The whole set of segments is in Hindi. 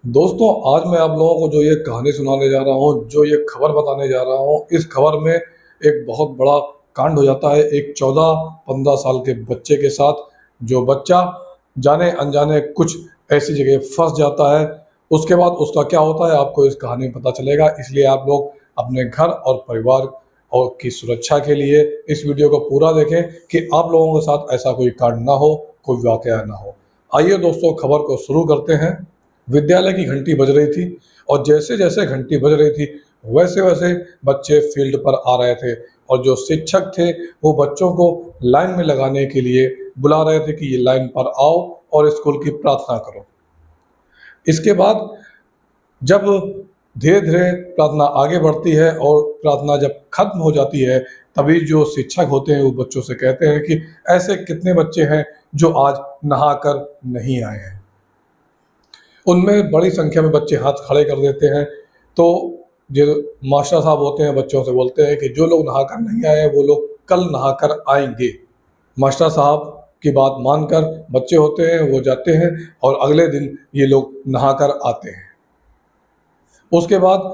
दोस्तों, आज मैं आप लोगों को जो ये कहानी सुनाने जा रहा हूँ, जो ये खबर बताने जा रहा हूँ, इस खबर में एक बहुत बड़ा कांड हो जाता है एक 14-15 साल के बच्चे के साथ। जो बच्चा जाने अनजाने कुछ ऐसी जगह फंस जाता है। उसके बाद उसका क्या होता है आपको इस कहानी में पता चलेगा। इसलिए आप लोग अपने घर और परिवार और की सुरक्षा के लिए इस वीडियो को पूरा देखें कि आप लोगों के साथ ऐसा कोई कांड ना हो, कोई वाकया ना हो। आइए दोस्तों, खबर को शुरू करते हैं। विद्यालय की घंटी बज रही थी और जैसे जैसे घंटी बज रही थी वैसे वैसे बच्चे फील्ड पर आ रहे थे और जो शिक्षक थे वो बच्चों को लाइन में लगाने के लिए बुला रहे थे कि ये लाइन पर आओ और स्कूल की प्रार्थना करो। इसके बाद जब धीरे धीरे प्रार्थना आगे बढ़ती है और प्रार्थना जब खत्म हो जाती है, तभी जो शिक्षक होते हैं वो बच्चों से कहते हैं कि ऐसे कितने बच्चे हैं जो आज नहाकर नहीं आए हैं। उनमें बड़ी संख्या में बच्चे हाथ खड़े कर देते हैं। तो जो मास्टर साहब होते हैं बच्चों से बोलते हैं कि जो लोग नहाकर नहीं आए वो लोग कल नहाकर आएंगे। मास्टर साहब की बात मानकर बच्चे होते हैं वो जाते हैं और अगले दिन ये लोग नहाकर आते हैं। उसके बाद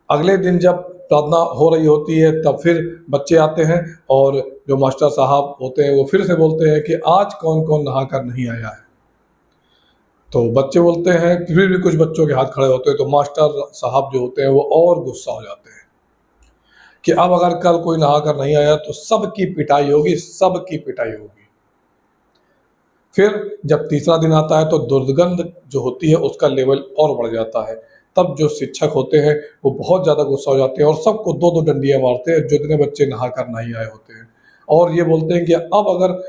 अगले दिन जब प्रार्थना हो रही होती है तब फिर बच्चे आते हैं और जो मास्टर साहब होते हैं वो फिर से बोलते हैं कि आज कौन कौन नहाकर नहीं आया है। तो बच्चे बोलते हैं, फिर भी कुछ बच्चों के हाथ खड़े होते हैं। तो मास्टर साहब जो होते हैं वो और गुस्सा हो जाते हैं कि अब अगर कल कोई नहाकर नहीं आया तो सबकी पिटाई होगी, सबकी पिटाई होगी। फिर जब तीसरा दिन आता है तो दुर्गंध जो होती है उसका लेवल और बढ़ जाता है। तब जो शिक्षक होते हैं वो बहुत ज़्यादा गुस्सा हो जाते हैं और सबको दो दो डंडियाँ मारते हैं जितने बच्चे नहाकर नहीं आए होते हैं। और ये बोलते हैं कि अब अगर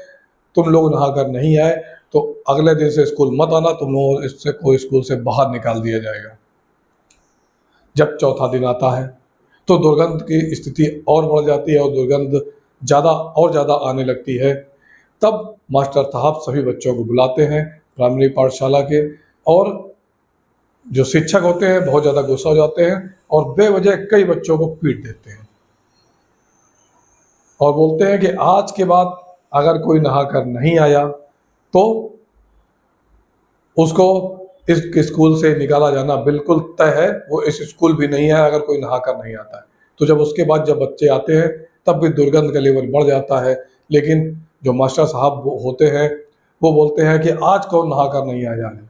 तुम लोग नहाकर नहीं आए तो अगले दिन से स्कूल मत आना, तुम लोगों इससे को स्कूल से बाहर निकाल दिया जाएगा। जब चौथा दिन आता है तो दुर्गंध की स्थिति और बढ़ जाती है और दुर्गंध ज़्यादा और ज़्यादा आने लगती है। तब मास्टर साहब सभी बच्चों को बुलाते हैं प्राइमरी पाठशाला के, और जो शिक्षक होते हैं बहुत ज़्यादा गुस्सा हो जाते हैं और बेवजह कई बच्चों को पीट देते हैं और बोलते हैं कि आज के बाद अगर कोई नहाकर नहीं आया तो उसको इस स्कूल से निकाला जाना बिल्कुल तय है। वो इस स्कूल भी नहीं है अगर कोई नहाकर नहीं आता है। तो जब उसके बाद जब बच्चे आते हैं तब भी दुर्गंध का लेवल बढ़ जाता है। लेकिन जो मास्टर साहब वो होते हैं वो बोलते हैं कि आज कौन नहाकर नहीं आया है।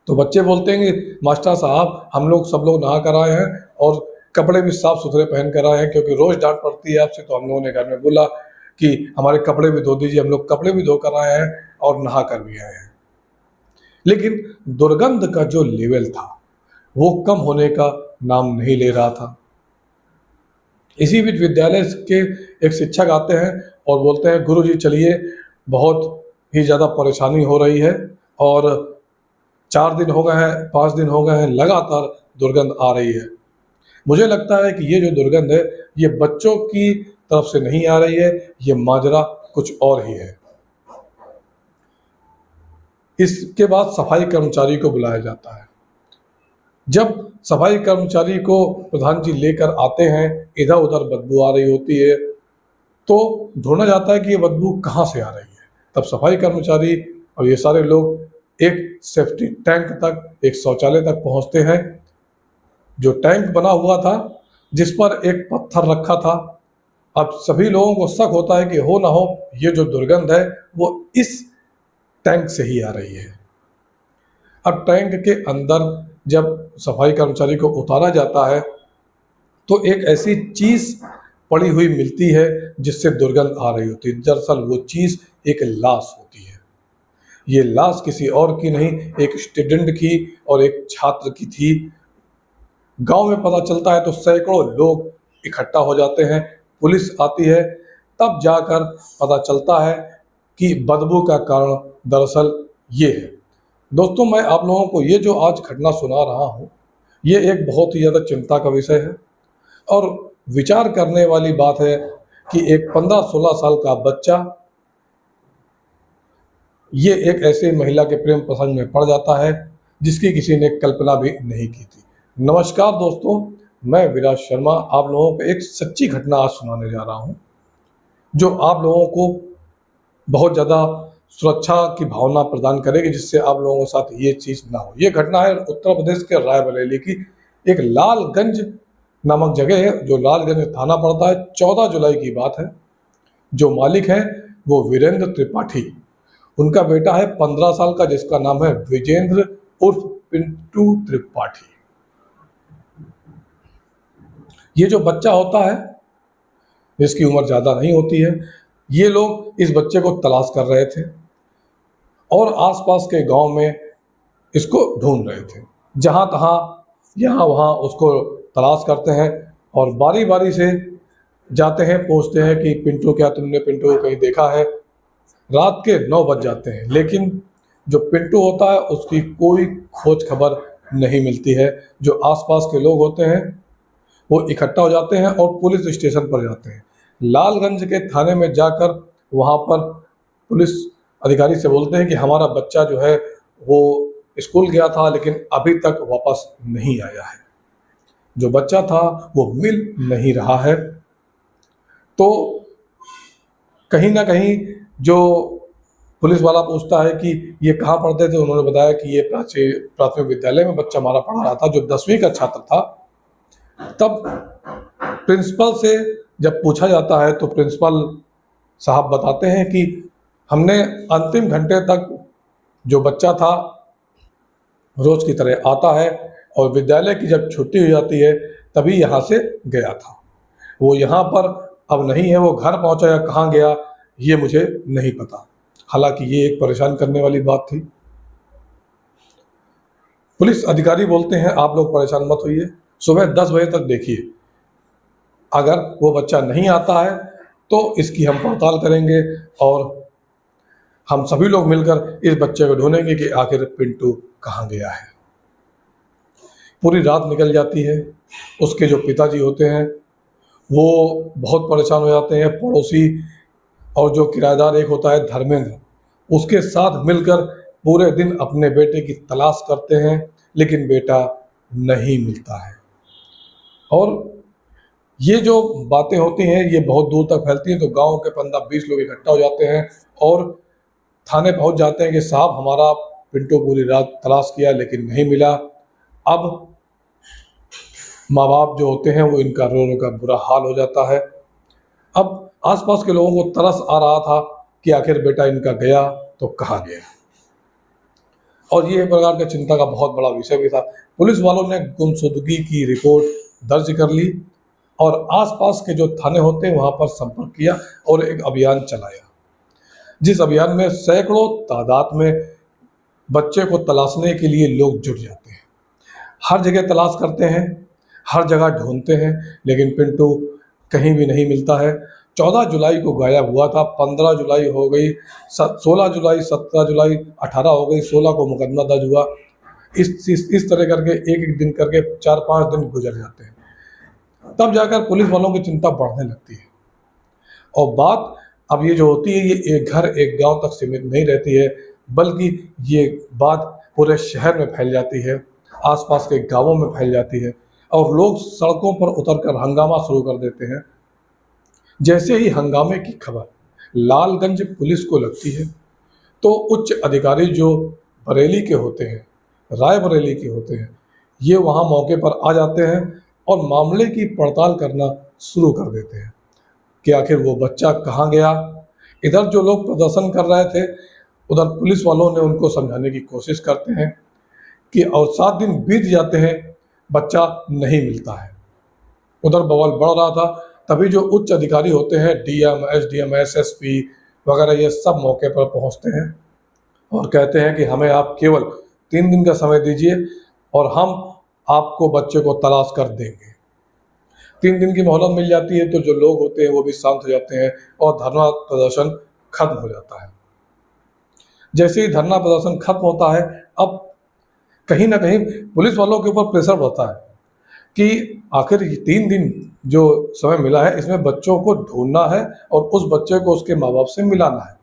तो बच्चे बोलते हैं कि मास्टर साहब हम लोग सब लोग नहा कर आए हैं और कपड़े भी साफ सुथरे पहन कर आए हैं, क्योंकि रोज़ डांट पड़ती है आपसे। तो हम लोगों ने घर में बोला कि हमारे कपड़े भी धो दीजिए। हम लोग कपड़े भी धो कर आए हैं और नहा कर भी आए हैं। लेकिन दुर्गंध का जो लेवल था वो कम होने का नाम नहीं ले रहा था। इसी बीच विद्यालय के एक शिक्षक आते हैं और बोलते हैं, गुरुजी चलिए, बहुत ही ज़्यादा परेशानी हो रही है और 4 दिन हो गए हैं, 5 दिन हो गए हैं, लगातार दुर्गंध आ रही है। मुझे लगता है कि ये जो दुर्गंध है ये बच्चों की तरफ से नहीं आ रही है, ये माजरा कुछ और ही है। इसके बाद सफाई कर्मचारी को बुलाया जाता है। जब सफाई कर्मचारी को प्रधान जी लेकर आते हैं, इधर उधर बदबू आ रही होती है तो ढूंढा जाता है कि ये बदबू कहाँ से आ रही है। तब सफाई कर्मचारी और ये सारे लोग एक सेफ्टी टैंक तक, एक शौचालय तक पहुंचते हैं। जो टैंक बना हुआ था जिस पर एक पत्थर रखा था। अब सभी लोगों को शक होता है कि हो ना हो ये जो दुर्गंध है वो इस टैंक से ही आ रही है। अब टैंक के अंदर जब सफाई कर्मचारी को उतारा जाता है तो एक ऐसी चीज़ पड़ी हुई मिलती है जिससे दुर्गंध आ रही होती है। दरअसल वो चीज़ एक लाश होती है। ये लाश किसी और की नहीं, एक स्टूडेंट की और एक छात्र की थी। गांव में पता चलता है तो सैकड़ों लोग इकट्ठा हो जाते हैं, पुलिस आती है, तब जाकर पता चलता है कि बदबू का कारण दरअसल ये है। दोस्तों, मैं आप लोगों को ये जो आज घटना सुना रहा हूँ ये एक बहुत ही ज़्यादा चिंता का विषय है और विचार करने वाली बात है कि एक 15-16 साल का बच्चा ये एक ऐसे महिला के प्रेम प्रसंग में पड़ जाता है जिसकी किसी ने कल्पना भी नहीं की थी। नमस्कार दोस्तों, मैं विराज शर्मा आप लोगों को एक सच्ची घटना आज सुनाने जा रहा हूँ जो आप लोगों को बहुत ज़्यादा सुरक्षा की भावना प्रदान करेगी, जिससे आप लोगों के साथ ये चीज़ ना हो। ये घटना है उत्तर प्रदेश के रायबरेली की। एक लालगंज नामक जगह है, जो लालगंज थाना पड़ता है। 14 जुलाई की बात है। जो मालिक हैं वो वीरेंद्र त्रिपाठी, उनका बेटा है 15 साल का, जिसका नाम है विजेंद्र उर्फ पिंटू त्रिपाठी। ये जो बच्चा होता है, जिसकी उम्र ज़्यादा नहीं होती है, ये लोग इस बच्चे को तलाश कर रहे थे और आसपास के गांव में इसको ढूंढ रहे थे। जहाँ तहाँ यहाँ वहाँ उसको तलाश करते हैं और बारी बारी से जाते हैं, पूछते हैं कि पिंटू, क्या तुमने पिंटू को कहीं देखा है। रात के 9 बज जाते हैं, लेकिन जो पिंटू होता है उसकी कोई खोज खबर नहीं मिलती है। जो आसपास के लोग होते हैं वो इकट्ठा हो जाते हैं और पुलिस स्टेशन पर जाते हैं। लालगंज के थाने में जाकर वहाँ पर पुलिस अधिकारी से बोलते हैं कि हमारा बच्चा जो है वो स्कूल गया था, लेकिन अभी तक वापस नहीं आया है। जो बच्चा था वो मिल नहीं रहा है। तो कहीं ना कहीं जो पुलिस वाला पूछता है कि ये कहाँ पढ़ते थे, उन्होंने बताया कि ये प्राथमिक विद्यालय में बच्चा हमारा पढ़ रहा था, जो 10वीं का छात्र था। तब प्रिंसिपल से जब पूछा जाता है तो प्रिंसिपल साहब बताते हैं कि हमने अंतिम घंटे तक जो बच्चा था रोज की तरह आता है और विद्यालय की जब छुट्टी हो जाती है तभी यहाँ से गया था। वो यहाँ पर अब नहीं है, वो घर पहुँचा या कहाँ गया ये मुझे नहीं पता। हालांकि ये एक परेशान करने वाली बात थी। पुलिस अधिकारी बोलते हैं आप लोग परेशान मत होइए, सुबह 10 बजे तक देखिए, अगर वो बच्चा नहीं आता है तो इसकी हम पड़ताल करेंगे और हम सभी लोग मिलकर इस बच्चे को ढूंढेंगे कि आखिर पिंटू कहाँ गया है। पूरी रात निकल जाती है। उसके जो पिताजी होते हैं वो बहुत परेशान हो जाते हैं। पड़ोसी और जो किराएदार एक होता है धर्मेंद्र, उसके साथ मिलकर पूरे दिन अपने बेटे की तलाश करते हैं, लेकिन बेटा नहीं मिलता है। और ये जो बातें होती हैं ये बहुत दूर तक फैलती हैं। तो गांव के 15-20 लोग इकट्ठा हो जाते हैं और थाने पहुंच जाते हैं कि साहब हमारा पिंटू पूरी रात तलाश किया लेकिन नहीं मिला। अब माँ बाप जो होते हैं वो इनका रो रो का बुरा हाल हो जाता है। अब आसपास के लोगों को तरस आ रहा था कि आखिर बेटा इनका गया तो कहाँ गया, और ये एक प्रकार का चिंता का बहुत बड़ा विषय भी था। पुलिस वालों ने गुमशुदगी की रिपोर्ट दर्ज कर ली और आसपास के जो थाने होते हैं वहाँ पर संपर्क किया और एक अभियान चलाया, जिस अभियान में सैकड़ों तादाद में बच्चे को तलाशने के लिए लोग जुट जाते हैं। हर जगह तलाश करते हैं, हर जगह ढूंढते हैं, लेकिन पिंटू कहीं भी नहीं मिलता है। 14 जुलाई को गायब हुआ था, 15 जुलाई हो गई, 16 जुलाई, 17 जुलाई, 18 हो गई, 16 को मुकदमा दर्ज हुआ। इस तरह करके एक एक दिन करके 4-5 दिन गुजर जाते हैं। तब जाकर पुलिस वालों की चिंता बढ़ने लगती है और बात अब ये जो होती है ये एक घर एक गांव तक सीमित नहीं रहती है, बल्कि ये बात पूरे शहर में फैल जाती है, आसपास के गांवों में फैल जाती है और लोग सड़कों पर उतरकर हंगामा शुरू कर देते हैं। जैसे ही हंगामे की खबर लालगंज पुलिस को लगती है तो उच्च अधिकारी जो बरेली के होते हैं, रायबरेली के होते हैं, ये वहाँ मौके पर आ जाते हैं और मामले की पड़ताल करना शुरू कर देते हैं कि आखिर वो बच्चा कहाँ गया। इधर जो लोग प्रदर्शन कर रहे थे उधर पुलिस वालों ने उनको समझाने की कोशिश करते हैं कि और 7 दिन बीत जाते हैं, बच्चा नहीं मिलता है। उधर बवाल बढ़ रहा था, तभी जो उच्च अधिकारी होते हैं डीएम, एसडीएम, एसएसपी वगैरह ये सब मौके पर पहुंचते हैं और कहते हैं कि हमें आप केवल 3 दिन का समय दीजिए और हम आपको बच्चे को तलाश कर देंगे। 3 दिन की मोहलत मिल जाती है तो जो लोग होते हैं वो भी शांत हो जाते हैं और धरना प्रदर्शन खत्म हो जाता है। जैसे ही धरना प्रदर्शन खत्म होता है, अब कहीं ना कहीं पुलिस वालों के ऊपर प्रेशर बढ़ता है कि आखिर 3 दिन जो समय मिला है इसमें बच्चों को ढूंढना है और उस बच्चे को उसके माँ बाप से मिलाना है।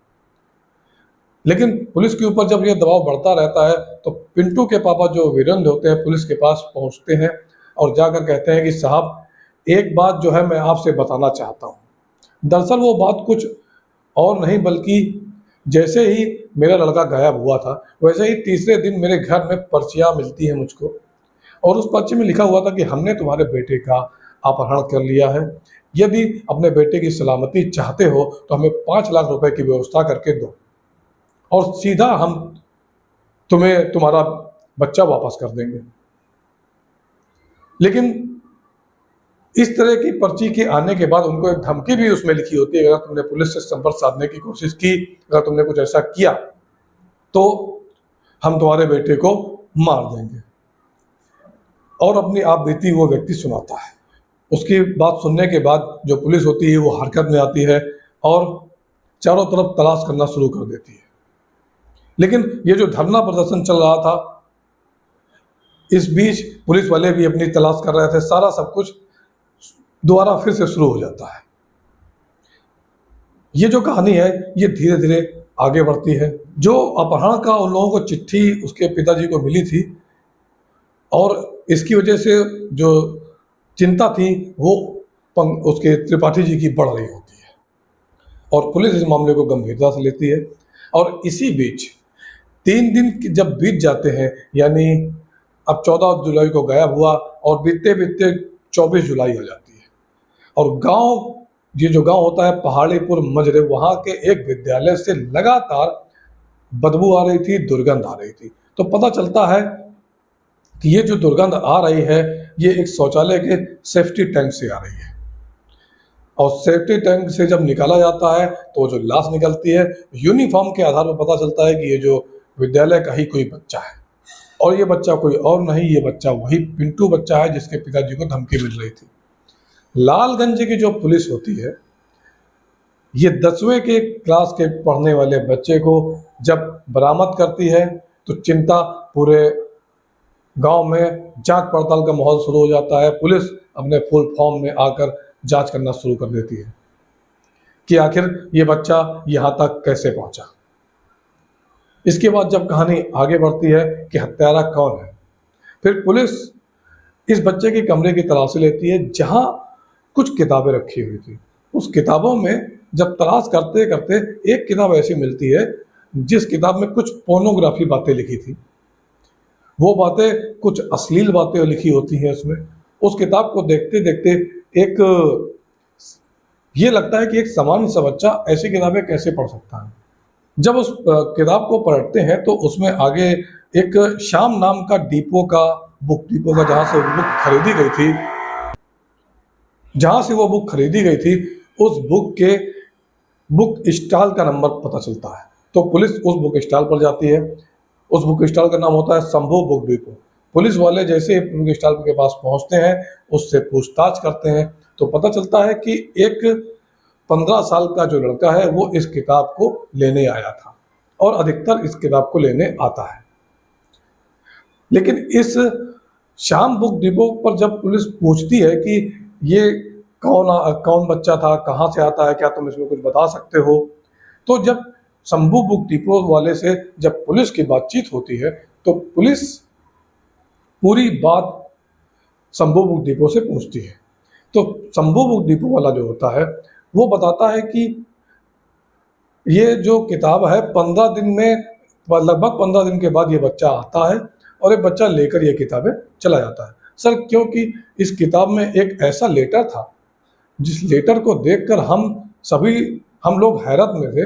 लेकिन पुलिस के ऊपर जब ये दबाव बढ़ता रहता है तो पिंटू के पापा जो वीरेंद्र होते हैं पुलिस के पास पहुंचते हैं और जाकर कहते हैं कि साहब एक बात जो है मैं आपसे बताना चाहता हूँ। दरअसल वो बात कुछ और नहीं बल्कि जैसे ही मेरा लड़का गायब हुआ था, वैसे ही तीसरे दिन मेरे घर में पर्चियाँ मिलती हैं मुझको, और उस पर्ची में लिखा हुआ था कि हमने तुम्हारे बेटे का अपहरण कर लिया है। यदि अपने बेटे की सलामती चाहते हो तो हमें 5 लाख रुपए की व्यवस्था करके दो, और सीधा हम तुम्हें तुम्हारा बच्चा वापस कर देंगे। लेकिन इस तरह की पर्ची के आने के बाद उनको एक धमकी भी उसमें लिखी होती है, अगर तुमने पुलिस से संपर्क साधने की कोशिश की, अगर तुमने कुछ ऐसा किया तो हम तुम्हारे बेटे को मार देंगे। और अपनी आप बीती वो व्यक्ति सुनाता है। उसकी बात सुनने के बाद जो पुलिस होती है वो हरकत में आती है और चारों तरफ तलाश करना शुरू कर देती है। लेकिन ये जो धरना प्रदर्शन चल रहा था, इस बीच पुलिस वाले भी अपनी तलाश कर रहे थे, सारा सब कुछ दोबारा फिर से शुरू हो जाता है। ये जो कहानी है ये धीरे धीरे आगे बढ़ती है। जो अपहरण का उन लोगों को चिट्ठी उसके पिताजी को मिली थी, और इसकी वजह से जो चिंता थी वो उसके त्रिपाठी जी की बढ़ रही होती है, और पुलिस इस मामले को गंभीरता से लेती है। और इसी बीच 3 दिन जब बीत जाते हैं, यानी अब 14 जुलाई को गायब हुआ और बीतते बीतते 24 जुलाई आ जाती है, और गांव, ये जो गांव होता है पहाड़ीपुर मजरे, वहां के एक विद्यालय से लगातार बदबू आ रही थी, दुर्गंध आ रही थी। तो पता चलता है कि ये जो दुर्गंध आ रही है ये एक शौचालय के सेफ्टी टैंक से आ रही है, और सेफ्टी टैंक से जब निकाला जाता है तो जो लाश निकलती है, यूनिफॉर्म के आधार पर पता चलता है कि ये जो विद्यालय का ही कोई बच्चा है, और ये बच्चा कोई और नहीं, ये बच्चा वही पिंटू बच्चा है जिसके पिताजी को धमकी मिल रही थी। लालगंज की जो पुलिस होती है, ये 10वीं के क्लास के पढ़ने वाले बच्चे को जब बरामद करती है तो चिंता पूरे गांव में, जांच पड़ताल का माहौल शुरू हो जाता है। पुलिस अपने फुल फॉर्म में आकर जांच करना शुरू कर देती है कि आखिर ये बच्चा यहाँ तक कैसे पहुँचा। इसके बाद जब कहानी आगे बढ़ती है कि हत्यारा कौन है, फिर पुलिस इस बच्चे के कमरे की तलाशी लेती है जहाँ कुछ किताबें रखी हुई थी। उस किताबों में जब तलाश करते करते एक किताब ऐसी मिलती है जिस किताब में कुछ पोर्नोग्राफी बातें लिखी थी। वो बातें कुछ अश्लील बातें लिखी होती हैं उसमें। उस किताब को देखते देखते एक ये लगता है कि एक सामान्य सा बच्चा ऐसी किताबें कैसे पढ़ सकता है। जब उस किताब को पढ़ते हैं तो उसमें आगे एक श्याम नाम का डिपो का, बुक डिपो का, जहाँ से बुक खरीदी गई थी, उस बुक के बुक स्टॉल का नंबर पता चलता है। तो पुलिस उस बुक स्टॉल पर जाती है। उस बुक स्टॉल का नाम होता है शंभू बुक डिपो। पुलिस वाले जैसे ही बुक स्टॉल के पास पहुंचते हैं, उससे पूछताछ करते हैं तो पता चलता है कि एक 15 साल का जो लड़का है वो इस किताब को लेने आया था, और अधिकतर इस किताब को लेने आता है। लेकिन इस श्याम बुक डिपो पर जब पुलिस पूछती है कि ये कौन बच्चा था, कहाँ से आता है, क्या तुम इसमें कुछ बता सकते हो, तो जब शंभू बुक डिपो वाले से जब पुलिस की बातचीत होती है तो पुलिस पूरी बात शंभू बुक डिपो से पूछती है। तो शंभू बुक डिपो वाला जो होता है वो बताता है कि ये जो किताब है 15 दिन में, लगभग 15 दिन के बाद ये बच्चा आता है और ये बच्चा लेकर ये किताबें चला जाता है। सर, क्योंकि इस किताब में एक ऐसा लेटर था जिस लेटर को देखकर हम लोग हैरत में थे।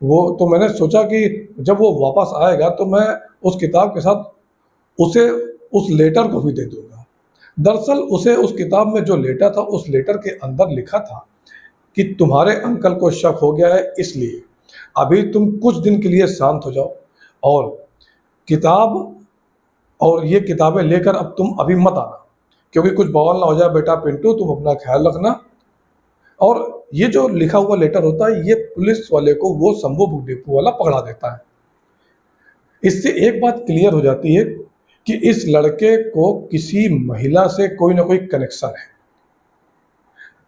वो तो मैंने सोचा कि जब वो वापस आएगा तो मैं उस किताब के साथ उसे उस लेटर को भी दे दूंगा। दरअसल उसे उस किताब में जो लेटर था, उस लेटर के अंदर लिखा था कि तुम्हारे अंकल को शक हो गया है, इसलिए अभी तुम कुछ दिन के लिए शांत हो जाओ और ये किताबें लेकर अब तुम अभी मत आना, क्योंकि कुछ बवाल ना हो जाए बेटा पिंटू, तुम अपना ख्याल रखना। और ये जो लिखा हुआ लेटर होता है ये पुलिस वाले को वो शंभू बुक डिपो वाला पकड़ा देता है। इससे एक बात क्लियर हो जाती है कि इस लड़के को किसी महिला से कोई ना कोई कनेक्शन है।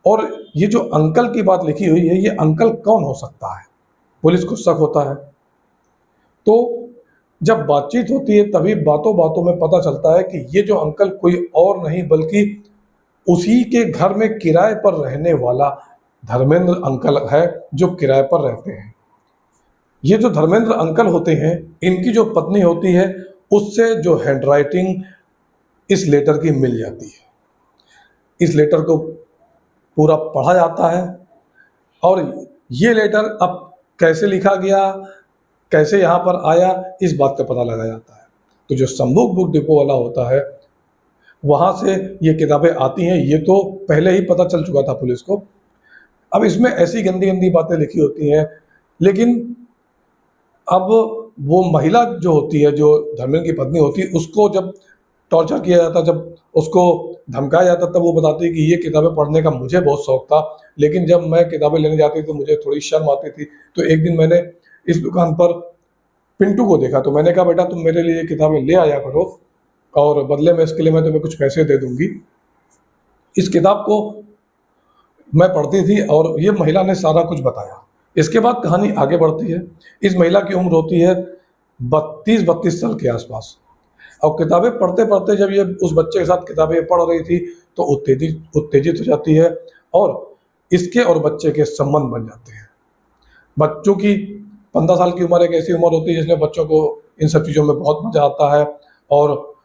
और ये जो अंकल की बात लिखी हुई है, ये अंकल कौन हो सकता है, पुलिस को शक होता है। तो जब बातचीत होती है तभी बातों बातों में पता चलता है कि ये जो अंकल कोई और नहीं बल्कि उसी के घर में किराए पर रहने वाला धर्मेंद्र अंकल है, जो किराए पर रहते हैं। ये जो धर्मेंद्र अंकल होते हैं, इनकी जो पत्नी होती है, उससे जो हैंडराइटिंग इस लेटर की मिल जाती है। इस लेटर को पूरा पढ़ा जाता है और ये लेटर अब कैसे लिखा गया, कैसे यहाँ पर आया, इस बात का पता लगाया जाता है। तो जो संभोग बुक डिपो वाला होता है, वहाँ से ये किताबें आती हैं, ये तो पहले ही पता चल चुका था पुलिस को। अब इसमें ऐसी गंदी गंदी बातें लिखी होती हैं, लेकिन अब वो महिला जो होती है, जो धर्मेंद्र की पत्नी होती है, उसको जब टॉर्चर किया जाता, जब उसको धमकाया जाता, तब वो बताती है कि ये किताबें पढ़ने का मुझे बहुत शौक था, लेकिन जब मैं किताबें लेने जाती तो मुझे थोड़ी शर्म आती थी। तो एक दिन मैंने इस दुकान पर पिंटू को देखा, तो मैंने कहा बेटा तुम मेरे लिए ये किताबें ले आया करो और बदले में इसके लिए मैं तुम्हें कुछ पैसे दे दूंगी। इस किताब को मैं पढ़ती थी और ये महिला ने सारा कुछ बताया। इसके बाद कहानी आगे बढ़ती है। इस महिला की उम्र होती है 32 साल के आसपास, और किताबें पढ़ते पढ़ते जब ये उस बच्चे के साथ किताबें पढ़ रही थी तो उत्तेजित हो जाती है और इसके और बच्चे के संबंध बन जाते हैं। बच्चों की 15 साल की उम्र एक ऐसी उम्र होती है जिसमें बच्चों को इन सब चीज़ों में बहुत मजा आता है, और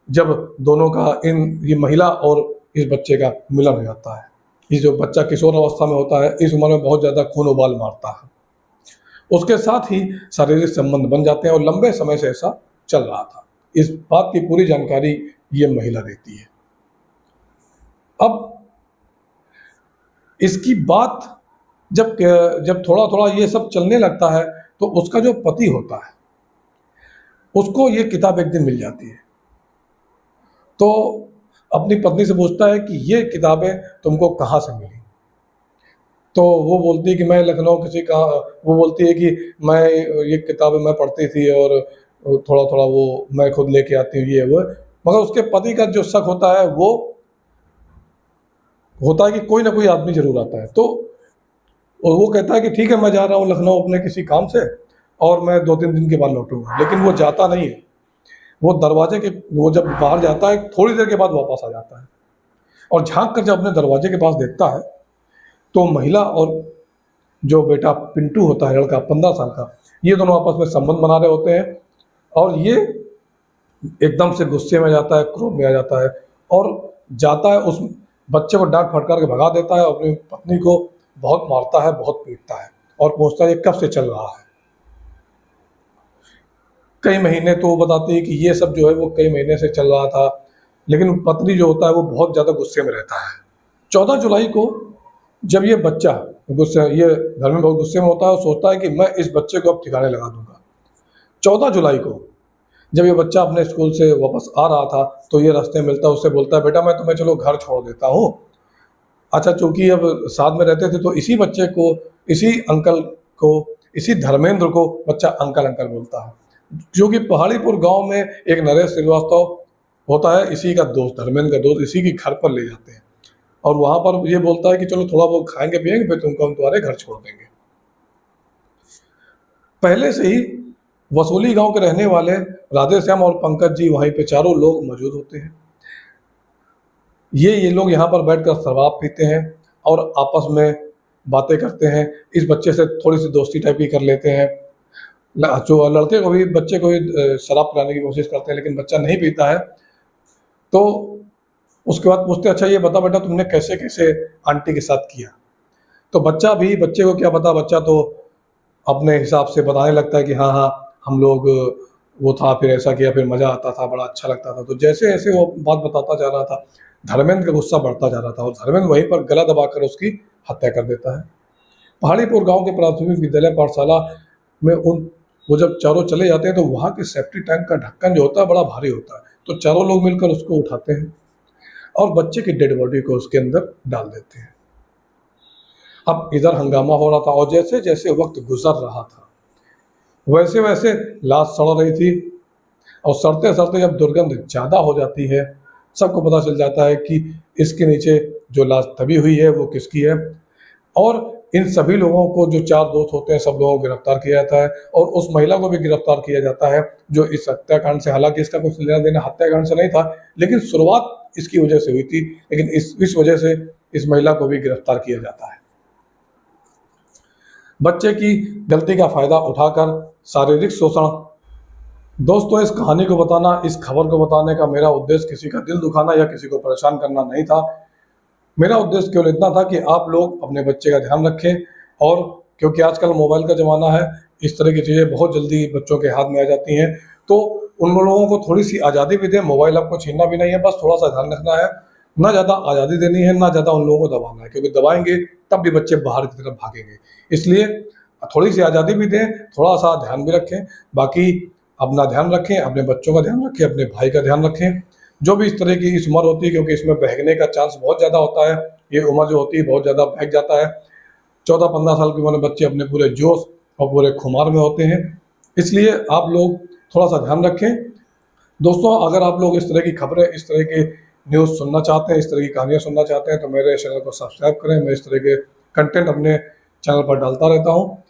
जब दोनों का ये महिला और इस बच्चे का मिलन हो जाता है, ये जो बच्चा किशोर अवस्था में होता है, इस उम्र में बहुत ज़्यादा खून उबाल मारता है। उसके साथ ही शारीरिक संबंध बन जाते हैं और लंबे समय से ऐसा चल रहा था। इस बात की पूरी जानकारी ये महिला देती है। अब इसकी बात जब थोड़ा थोड़ा ये सब चलने लगता है, तो उसका जो पति होता है उसको ये किताब एक दिन मिल जाती है। तो अपनी पत्नी से पूछता है कि ये किताबें तुमको कहाँ से मिली? तो वो बोलती है कि मैं लखनऊ वो बोलती है कि मैं ये किताबें मैं पढ़ती थी और थोड़ा थोड़ा वो मैं खुद लेके आती हूँ, ये वो। मगर उसके पति का जो शक होता है वो होता है कि कोई ना कोई आदमी जरूर आता है। तो वो कहता है कि ठीक है मैं जा रहा हूँ लखनऊ अपने किसी काम से और मैं 2-3 दिन के बाद लौटूंगा, लेकिन वो जाता नहीं है। वो जब बाहर जाता है थोड़ी देर के बाद वापस आ जाता है और झांक कर जब अपने दरवाजे के पास देखता है तो महिला और जो बेटा पिंटू होता है, लड़का 15 साल का, ये दोनों आपस में संबंध बना रहे होते हैं और ये एकदम से गुस्से में जाता है, क्रोध में आ जाता है और जाता है उस बच्चे को डांट फटकार के भगा देता है, अपनी पत्नी को बहुत मारता है, बहुत पीटता है और पूछता है ये कब से चल रहा है। कई महीने तो वो बताती है कि ये सब जो है वो कई महीने से चल रहा था, लेकिन पत्नी जो होता है वो बहुत ज़्यादा गुस्से में रहता है। 14 जुलाई को जब ये बच्चा ये घर में बहुत गुस्से में होता है और सोचता है कि मैं इस बच्चे को अब ठिकाने लगा दूंगा। 14 जुलाई को जब ये बच्चा अपने स्कूल से वापस आ रहा था तो ये रास्ते में मिलता है, उससे बोलता है बेटा मैं तुम्हें चलो घर छोड़ देता हूँ। अच्छा, चूंकि अब साथ में रहते थे तो इसी बच्चे को, इसी अंकल को, इसी धर्मेंद्र को बच्चा अंकल अंकल बोलता है, जो कि पहाड़ीपुर गांव में एक नरेश श्रीवास्तव होता है, इसी का दोस्त, धर्मेंद्र का दोस्त, इसी के घर पर ले जाते हैं और वहां पर ये बोलता है कि चलो थोड़ा बहुत खाएंगे पिएंगे फिर तुमको हम तुम्हारे घर छोड़ देंगे। पहले से ही वसूली गांव के रहने वाले राधेश्याम और पंकज जी वहीं पे चारों लोग मौजूद होते हैं। ये लोग यहाँ पर बैठकर शराब पीते हैं और आपस में बातें करते हैं। इस बच्चे से थोड़ी सी दोस्ती टाइप की कर लेते हैं। जो लड़के को भी, बच्चे को भी शराब पिलाने की कोशिश करते हैं, लेकिन बच्चा नहीं पीता है। तो उसके बाद पूछते अच्छा ये बता बेटा तुमने कैसे कैसे आंटी के साथ किया? तो बच्चे को क्या पता, बच्चा तो अपने हिसाब से बताने लगता है कि हाँ हाँ हम लोग वो था, फिर ऐसा किया, फिर मज़ा आता था, बड़ा अच्छा लगता था। तो जैसे जैसे वो बात बताता जा रहा था, धर्मेंद्र का गुस्सा बढ़ता जा रहा था और धर्मेंद्र वहीं पर गला दबाकर उसकी हत्या कर देता है। पहाड़ीपुर गांव के प्राथमिक विद्यालय पाठशाला में वो जब चारों चले जाते हैं तो वहाँ के सेफ्टी टैंक का ढक्कन जो होता है बड़ा भारी होता है, तो चारों लोग मिलकर उसको उठाते हैं और बच्चे की डेड बॉडी को उसके अंदर डाल देते हैं। अब इधर हंगामा हो रहा था और जैसे जैसे वक्त गुजर रहा था वैसे वैसे लाश सड़ रही थी और सड़ते सड़ते जब दुर्गंध ज़्यादा हो जाती है, सबको पता चल जाता है कि इसके नीचे जो लाश दबी हुई है वो किसकी है। और इन सभी लोगों को, जो 4 दोस्त होते हैं, सब लोगों को गिरफ्तार किया जाता है और उस महिला को भी गिरफ्तार किया जाता है जो इस हत्याकांड से, हालांकि इसका कुछ लेना देना हत्याकांड से नहीं था, लेकिन शुरुआत इसकी वजह से हुई थी, लेकिन इस वजह से इस महिला को भी गिरफ्तार किया जाता है। बच्चे की गलती का फ़ायदा उठाकर शारीरिक शोषण। दोस्तों, इस कहानी को बताना, इस खबर को बताने का मेरा उद्देश्य किसी का दिल दुखाना या किसी को परेशान करना नहीं था। मेरा उद्देश्य केवल इतना था कि आप लोग अपने बच्चे का ध्यान रखें, और क्योंकि आजकल मोबाइल का ज़माना है, इस तरह की चीज़ें बहुत जल्दी बच्चों के हाथ में आ जाती हैं, तो उन लोगों को थोड़ी-सी आज़ादी भी दें। मोबाइल आपको छीनना भी नहीं है, बस थोड़ा-सा ध्यान रखना है। ना ज़्यादा आज़ादी देनी है, ना ज़्यादा उन लोगों को दबाना है, क्योंकि दबाएँगे तब भी बच्चे बाहर की तरफ भागेंगे। इसलिए थोड़ी-सी आज़ादी भी दें, थोड़ा-सा ध्यान भी रखें। बाकी अपना ध्यान रखें, अपने बच्चों का ध्यान रखें, अपने भाई का ध्यान रखें। जो भी इस तरह की इस उम्र होती है, क्योंकि इसमें बहकने का चांस बहुत ज़्यादा होता है, ये उम्र जो होती है बहुत ज़्यादा बहक जाता है। 14-15 साल की उम्र में बच्चे अपने पूरे जोश और पूरे खुमार में होते हैं, इसलिए आप लोग थोड़ा-सा ध्यान रखें। दोस्तों, अगर आप लोग इस तरह की खबरें, इस तरह के न्यूज़ सुनना चाहते हैं, इस तरह की कहानियाँ सुनना चाहते हैं, तो मेरे चैनल को सब्सक्राइब करें। मैं इस तरह के कंटेंट अपने चैनल पर डालता रहता हूँ।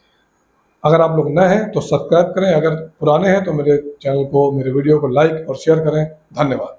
अगर आप लोग नए हैं तो सब्सक्राइब करें, अगर पुराने हैं तो मेरे चैनल को, मेरे वीडियो को लाइक और शेयर करें। धन्यवाद।